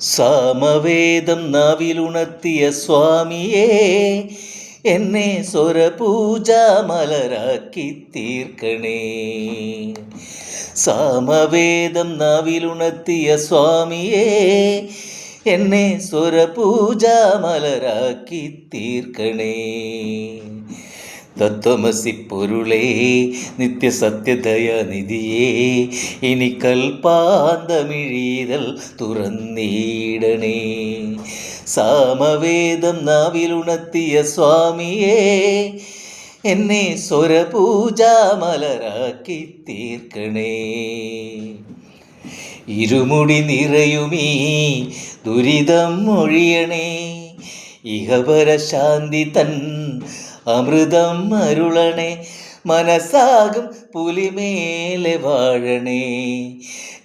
സാമവേദം നാവിലുണർത്തിയ സ്വാമിയേ, എന്നെ സ്വരപൂജാമലരാക്കി തീർക്കണേ. സാമവേദം നാവിലുണർത്തിയ സ്വാമിയേ, എന്നെ സ്വരപൂജാമലരാക്കി തീർക്കണേ. തത്വമസി പൊരുളേ, നിത്യസത്യദയാനിധിയേ, ഇനി കൽപ്പാന്തമിഴീതൽ തുറന്നീടണേ. സാമവേദം നാവിലുണർത്തിയ സ്വാമിയേ, എന്നെ സ്വരപൂജാമലരാക്കി തീർക്കണേ. ഇരുമുടി നിറയുമീ ദുരിതം ഒഴിയണേ, ഇഹപരശാന്തി തൻ അമൃതം അരുളണേ. മനസ്സാകും പുലിമേലെ വാഴണേ,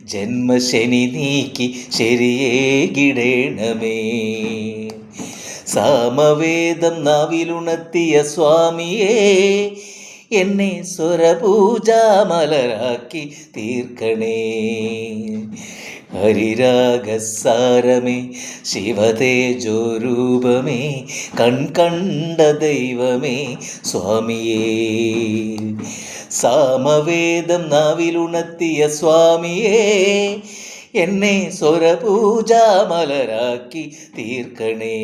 ജന്മശനി നീക്കി ശരിയേകിടേണമേ. സാമവേദം നാവിലുണർത്തിയ സ്വാമിയേ, എന്നെ സ്വരപൂജാമലരാക്കി തീർക്കണേ. ഹരിരാഗസാരമേ, ശിവതേജോരൂപമേ, കൺകണ്ട ദൈവമേ സ്വാമിയേ. സാമവേദം നാവിലുണർത്തിയ സ്വാമിയേ, എന്നെ സ്വരപൂജാമലരാക്കി തീർക്കണേ.